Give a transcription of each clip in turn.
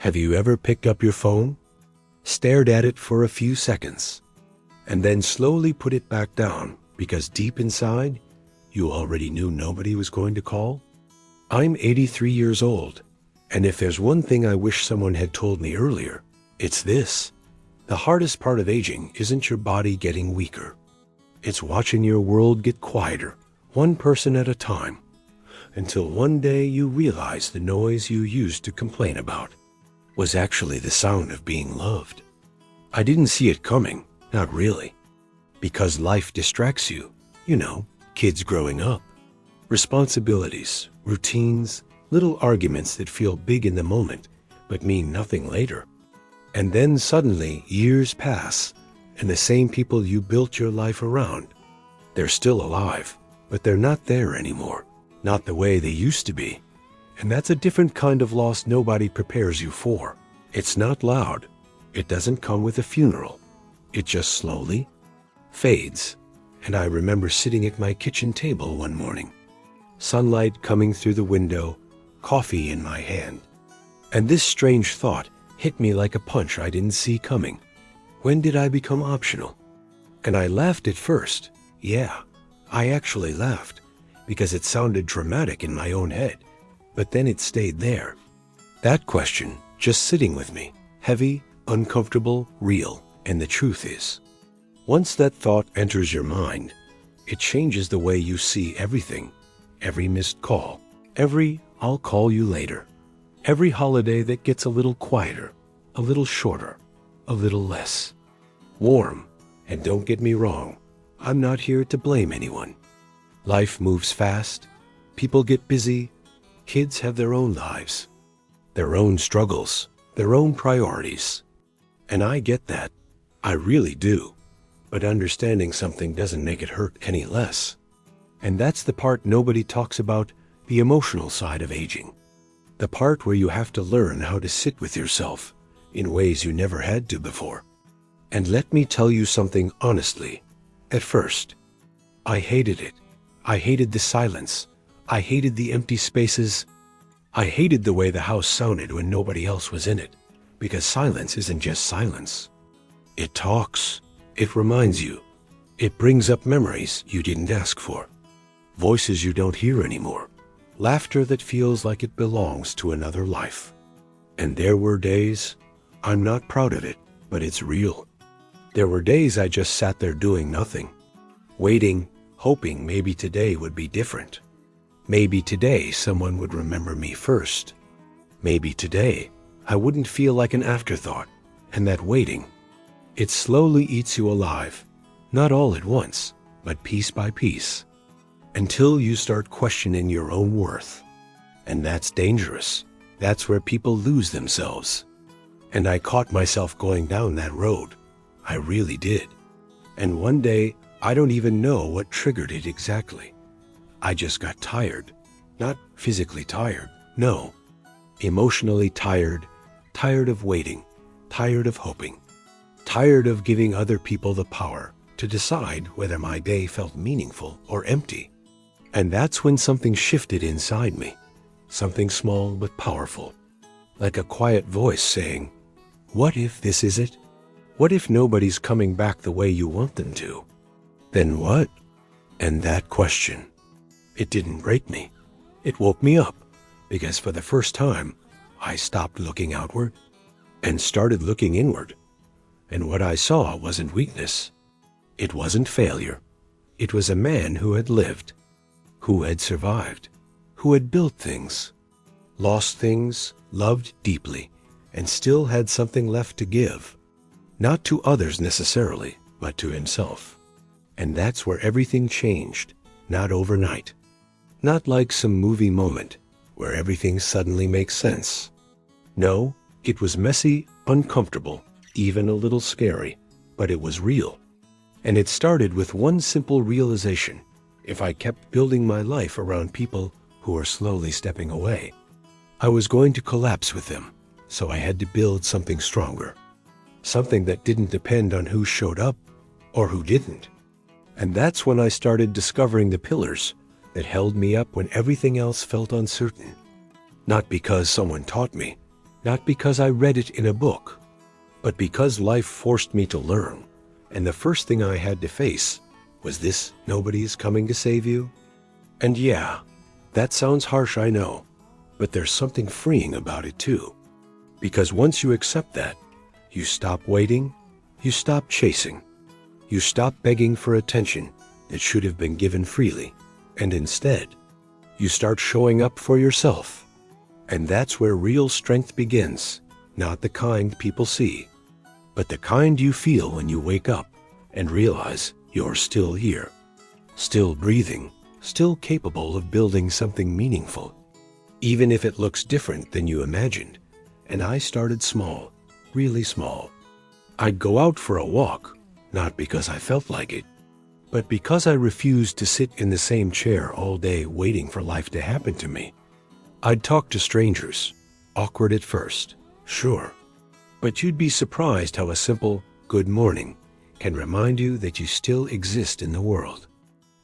Have you ever picked up your phone, stared at it for a few seconds, and then slowly put it back down because deep inside, you already knew nobody was going to call? I'm 83 years old, and if there's one thing I wish someone had told me earlier, it's this. The hardest part of aging isn't your body getting weaker. It's watching your world get quieter, one person at a time, until one day you realize the noise you used to complain about was actually the sound of being loved. I didn't see it coming, not really, because life distracts you. You know, kids growing up, responsibilities, routines, little arguments that feel big in the moment but mean nothing later. And then suddenly years pass, and the same people you built your life around, they're still alive, but they're not there anymore, not the way they used to be. And that's a different kind of loss nobody prepares you for. It's not loud. It doesn't come with a funeral. It just slowly fades. And I remember sitting at my kitchen table one morning, sunlight coming through the window, coffee in my hand. And this strange thought hit me like a punch I didn't see coming. When did I become optional? And I laughed at first. Yeah, I actually laughed, because it sounded dramatic in my own head. But then it stayed there. That question, just sitting with me, heavy, uncomfortable, real. And the truth is, once that thought enters your mind, it changes the way you see everything. Every missed call, every "I'll call you later," every holiday that gets a little quieter, a little shorter, a little less warm. And don't get me wrong, I'm not here to blame anyone. Life moves fast, people get busy, kids have their own lives, their own struggles, their own priorities. And I get that. I really do. But understanding something doesn't make it hurt any less. And that's the part nobody talks about, the emotional side of aging. The part where you have to learn how to sit with yourself in ways you never had to before. And let me tell you something honestly. At first, I hated it. I hated the silence. I hated the empty spaces. I hated the way the house sounded when nobody else was in it. Because silence isn't just silence. It talks. It reminds you. It brings up memories you didn't ask for. Voices you don't hear anymore. Laughter that feels like it belongs to another life. And there were days, I'm not proud of it, but it's real. There were days I just sat there doing nothing. Waiting, hoping maybe today would be different. Maybe today someone would remember me first. Maybe today I wouldn't feel like an afterthought. And that waiting, it slowly eats you alive. Not all at once, but piece by piece. Until you start questioning your own worth. And that's dangerous. That's where people lose themselves. And I caught myself going down that road. I really did. And one day, I don't even know what triggered it exactly. I just got tired. Not physically tired, no. Emotionally tired, tired of waiting, tired of hoping, tired of giving other people the power to decide whether my day felt meaningful or empty. And that's when something shifted inside me, something small but powerful, like a quiet voice saying, "What if this is it? What if nobody's coming back the way you want them to? Then what?" And that question, it didn't break me. It woke me up, because for the first time, I stopped looking outward and started looking inward. And what I saw wasn't weakness. It wasn't failure. It was a man who had lived, who had survived, who had built things, lost things, loved deeply, and still had something left to give. Not to others necessarily, but to himself. And that's where everything changed, not overnight. Not like some movie moment where everything suddenly makes sense. No, it was messy, uncomfortable, even a little scary, but it was real. And it started with one simple realization. If I kept building my life around people who were slowly stepping away, I was going to collapse with them. So I had to build something stronger. Something that didn't depend on who showed up or who didn't. And that's when I started discovering the pillars that held me up when everything else felt uncertain. Not because someone taught me, not because I read it in a book, but because life forced me to learn. And the first thing I had to face was this: nobody is coming to save you. And yeah, that sounds harsh, I know, but there's something freeing about it too. Because once you accept that, you stop waiting, you stop chasing, you stop begging for attention that should have been given freely, and instead, you start showing up for yourself. And that's where real strength begins, not the kind people see, but the kind you feel when you wake up and realize you're still here, still breathing, still capable of building something meaningful, even if it looks different than you imagined. And I started small, really small. I'd go out for a walk, not because I felt like it, but because I refused to sit in the same chair all day waiting for life to happen to me. I'd talk to strangers, awkward at first, sure, but you'd be surprised how a simple "good morning" can remind you that you still exist in the world,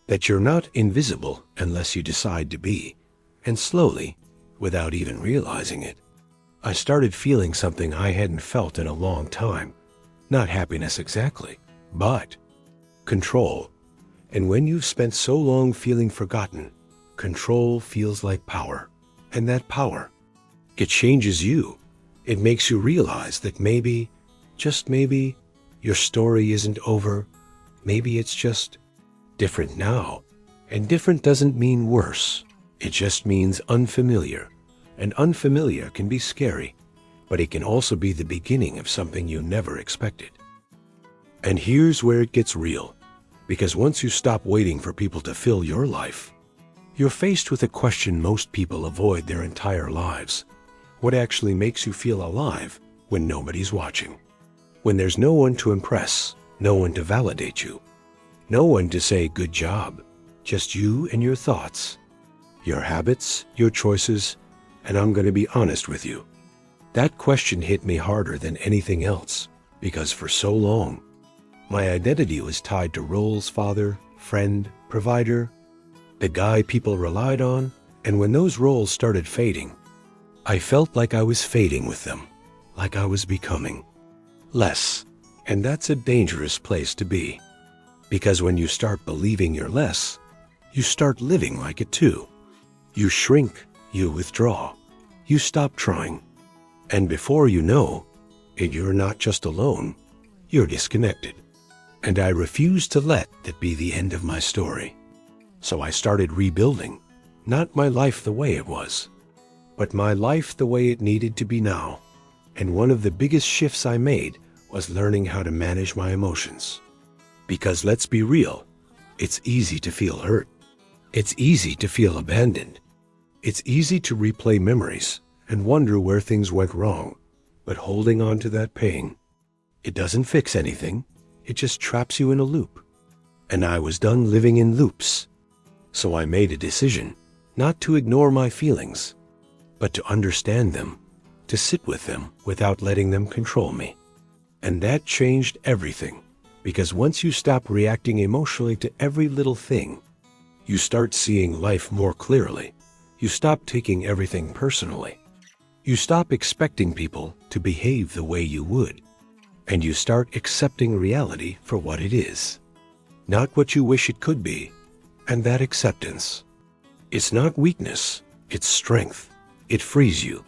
that you're not invisible unless you decide to be. And slowly, without even realizing it, I started feeling something I hadn't felt in a long time. Not happiness exactly, but control. And when you've spent so long feeling forgotten, control feels like power. And that power, it changes you. It makes you realize that maybe, just maybe, your story isn't over. Maybe it's just different now. And different doesn't mean worse. It just means unfamiliar. And unfamiliar can be scary, but it can also be the beginning of something you never expected. And here's where it gets real. Because once you stop waiting for people to fill your life, you're faced with a question most people avoid their entire lives. What actually makes you feel alive when nobody's watching? When there's no one to impress, no one to validate you, no one to say good job, just you and your thoughts, your habits, your choices, and I'm going to be honest with you. That question hit me harder than anything else, because for so long, my identity was tied to roles: father, friend, provider, the guy people relied on. And when those roles started fading, I felt like I was fading with them, like I was becoming less. And that's a dangerous place to be, because when you start believing you're less, you start living like it too. You shrink, you withdraw, you stop trying. And before you know it, you're not just alone, you're disconnected. And I refused to let that be the end of my story. So I started rebuilding, not my life the way it was, but my life the way it needed to be now. And one of the biggest shifts I made was learning how to manage my emotions. Because let's be real, it's easy to feel hurt. It's easy to feel abandoned. It's easy to replay memories and wonder where things went wrong. But holding on to that pain, it doesn't fix anything. It just traps you in a loop. And I was done living in loops. So I made a decision not to ignore my feelings, but to understand them, to sit with them without letting them control me. And that changed everything, because once you stop reacting emotionally to every little thing, you start seeing life more clearly. You stop taking everything personally. You stop expecting people to behave the way you would. And you start accepting reality for what it is, not what you wish it could be. And that acceptance, it's not weakness, it's strength. It frees you.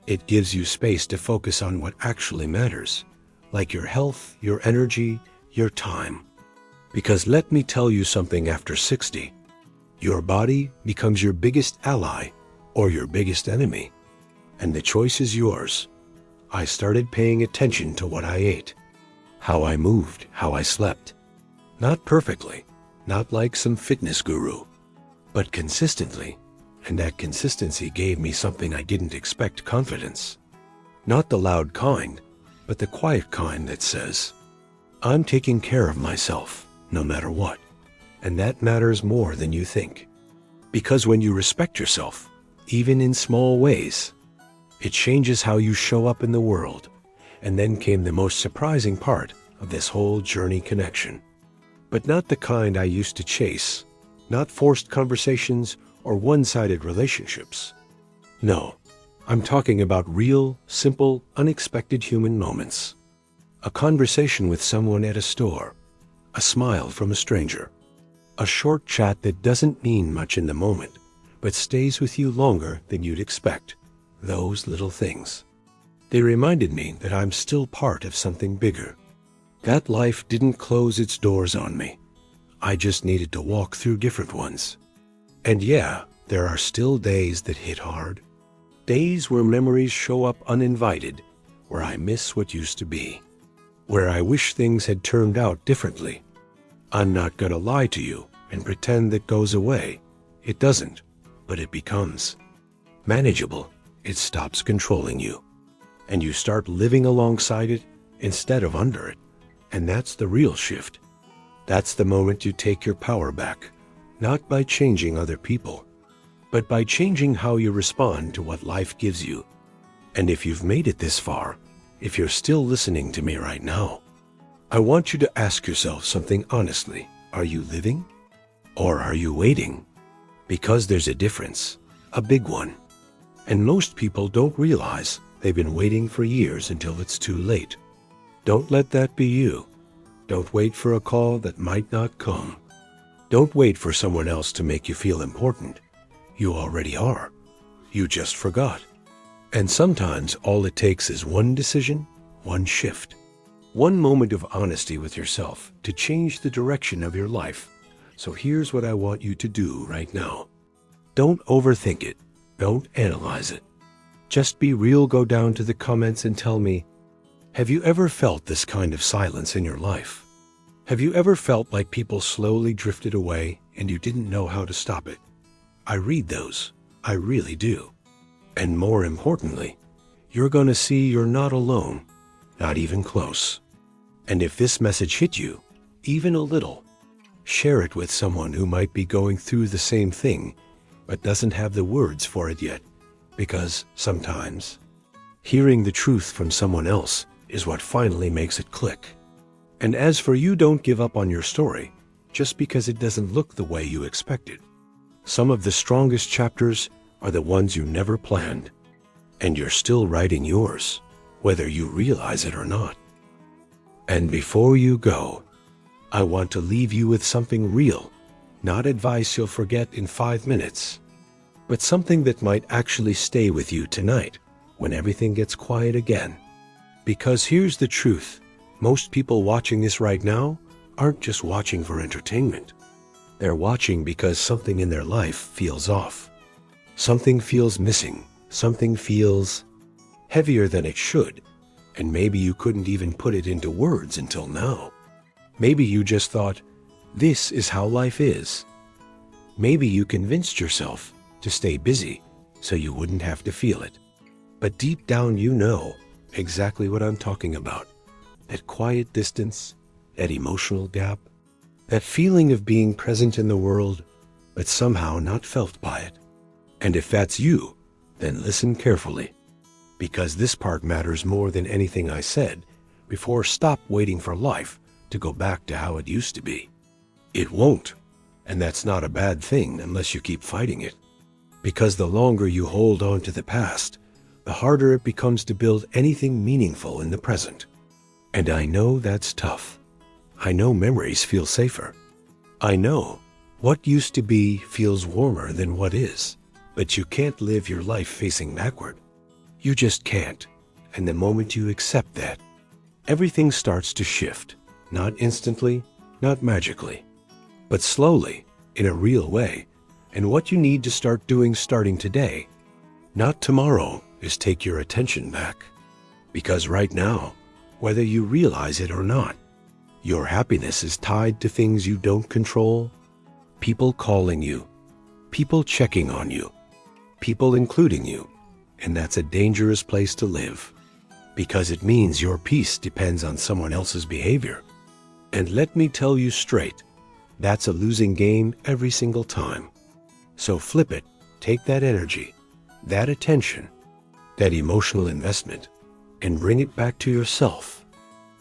It gives you space to focus on what actually matters, like your health, your energy, your time. Because let me tell you something, after 60, your body becomes your biggest ally or your biggest enemy. And the choice is yours. I started paying attention to what I ate, how I moved, how I slept. Not perfectly, not like some fitness guru, but consistently. And that consistency gave me something I didn't expect: confidence. Not the loud kind, but the quiet kind that says, I'm taking care of myself, no matter what. And that matters more than you think. Because when you respect yourself, even in small ways, it changes how you show up in the world. And then came the most surprising part of this whole journey: connection. But not the kind I used to chase, not forced conversations or one-sided relationships. No, I'm talking about real, simple, unexpected human moments. A conversation with someone at a store, a smile from a stranger, a short chat that doesn't mean much in the moment, but stays with you longer than you'd expect. Those little things. They reminded me that I'm still part of something bigger. That life didn't close its doors on me. I just needed to walk through different ones. And yeah, there are still days that hit hard. Days where memories show up uninvited, where I miss what used to be, where I wish things had turned out differently. I'm not gonna lie to you and pretend that goes away. It doesn't, but it becomes manageable. It stops controlling you, and you start living alongside it instead of under it. And that's the real shift. That's the moment you take your power back, not by changing other people, but by changing how you respond to what life gives you. And if you've made it this far, if you're still listening to me right now, I want you to ask yourself something honestly. Are you living? Or are you waiting? Because there's a difference, a big one. And most people don't realize they've been waiting for years until it's too late. Don't let that be you. Don't wait for a call that might not come. Don't wait for someone else to make you feel important. You already are. You just forgot. And sometimes all it takes is one decision, one shift, one moment of honesty with yourself to change the direction of your life. So here's what I want you to do right now. Don't overthink it. Don't analyze it. Just be real. Go down to the comments and tell me, have you ever felt this kind of silence in your life? Have you ever felt like people slowly drifted away and you didn't know how to stop it? I read those. I really do. And more importantly, you're going to see you're not alone, not even close. And if this message hit you, even a little, share it with someone who might be going through the same thing, but doesn't have the words for it yet. Because sometimes, hearing the truth from someone else is what finally makes it click. And as for you, don't give up on your story just because it doesn't look the way you expected. Some of the strongest chapters are the ones you never planned, and you're still writing yours, whether you realize it or not. And before you go, I want to leave you with something real, not advice you'll forget in 5 minutes, but something that might actually stay with you tonight when everything gets quiet again. Because here's the truth, most people watching this right now aren't just watching for entertainment. They're watching because something in their life feels off. Something feels missing. Something feels heavier than it should. And maybe you couldn't even put it into words until now. Maybe you just thought, this is how life is. Maybe you convinced yourself to stay busy so you wouldn't have to feel it. But deep down you know exactly what I'm talking about. That quiet distance, that emotional gap, that feeling of being present in the world, but somehow not felt by it. And if that's you, then listen carefully, because this part matters more than anything I said before. Stop waiting for life to go back to how it used to be. It won't, and that's not a bad thing unless you keep fighting it. Because the longer you hold on to the past, the harder it becomes to build anything meaningful in the present. And I know that's tough. I know memories feel safer. I know what used to be feels warmer than what is. But you can't live your life facing backward. You just can't. And the moment you accept that, everything starts to shift. Not instantly, not magically, but slowly, in a real way. And what you need to start doing starting today, not tomorrow, is take your attention back. Because right now, whether you realize it or not, your happiness is tied to things you don't control. People calling you, people checking on you, people including you. And that's a dangerous place to live, because it means your peace depends on someone else's behavior. And let me tell you straight, that's a losing game every single time. So flip it, take that energy, that attention, that emotional investment, and bring it back to yourself.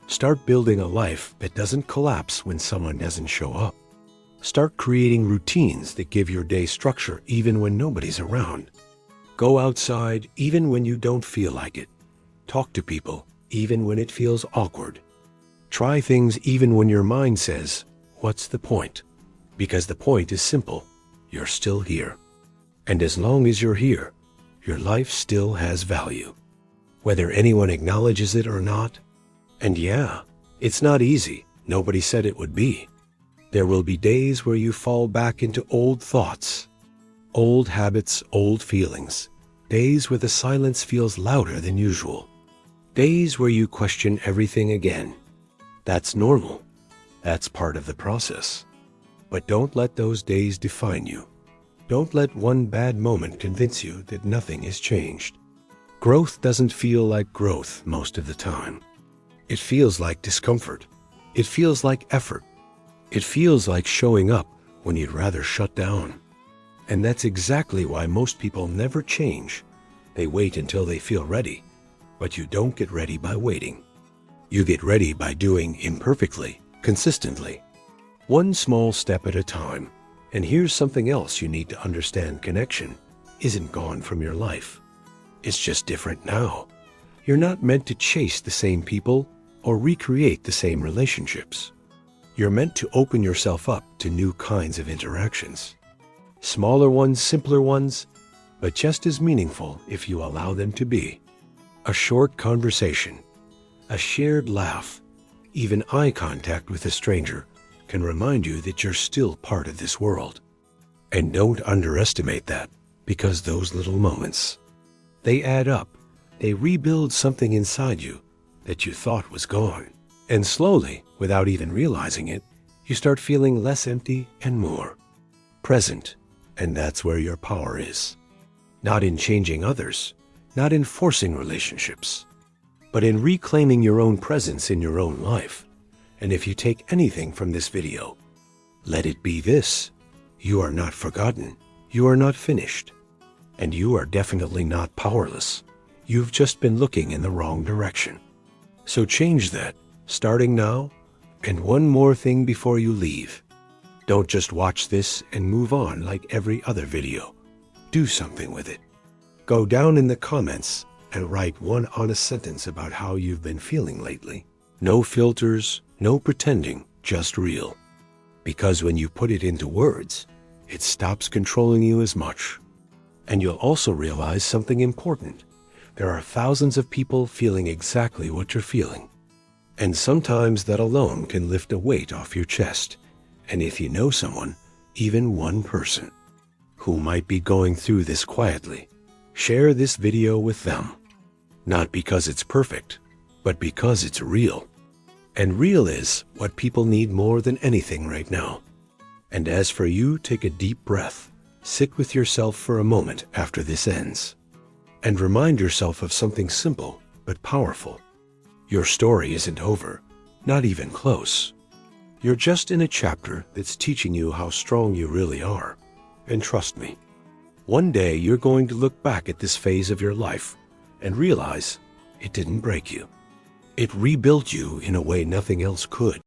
Start building a life that doesn't collapse when someone doesn't show up. Start creating routines that give your day structure even when nobody's around. Go outside even when you don't feel like it. Talk to people even when it feels awkward. Try things even when your mind says, "What's the point?" Because the point is simple. You're still here. And as long as you're here, your life still has value. Whether anyone acknowledges it or not. And yeah, it's not easy. Nobody said it would be. There will be days where you fall back into old thoughts, old habits, old feelings. Days where the silence feels louder than usual. Days where you question everything again. That's normal. That's part of the process. But don't let those days define you. Don't let one bad moment convince you that nothing has changed. Growth doesn't feel like growth most of the time. It feels like discomfort. It feels like effort. It feels like showing up when you'd rather shut down. And that's exactly why most people never change. They wait until they feel ready. But you don't get ready by waiting. You get ready by doing imperfectly, consistently. One small step at a time. And here's something else you need to understand. Connection isn't gone from your life. It's just different now. You're not meant to chase the same people or recreate the same relationships. You're meant to open yourself up to new kinds of interactions. Smaller ones, simpler ones, but just as meaningful if you allow them to be. A short conversation, a shared laugh, even eye contact with a stranger can remind you that you're still part of this world. And don't underestimate that, because those little moments, they add up. They rebuild something inside you that you thought was gone. And slowly, without even realizing it, you start feeling less empty and more present. And that's where your power is. Not in changing others, not in forcing relationships, but in reclaiming your own presence in your own life. And if you take anything from this video, let it be this: you are not forgotten, you are not finished, and you are definitely not powerless. You've just been looking in the wrong direction. So change that, starting now. And one more thing before you leave. Don't just watch this and move on like every other video. Do something with it. Go down in the comments and write one honest sentence about how you've been feeling lately. No filters, no pretending, just real. Because when you put it into words, it stops controlling you as much. And you'll also realize something important. There are thousands of people feeling exactly what you're feeling. And sometimes that alone can lift a weight off your chest. And if you know someone, even one person, who might be going through this quietly, share this video with them. Not because it's perfect, but because it's real. And real is what people need more than anything right now. And as for you, take a deep breath. Sit with yourself for a moment after this ends. And remind yourself of something simple but powerful. Your story isn't over, not even close. You're just in a chapter that's teaching you how strong you really are. And trust me, one day you're going to look back at this phase of your life and realize it didn't break you. It rebuilt you in a way nothing else could.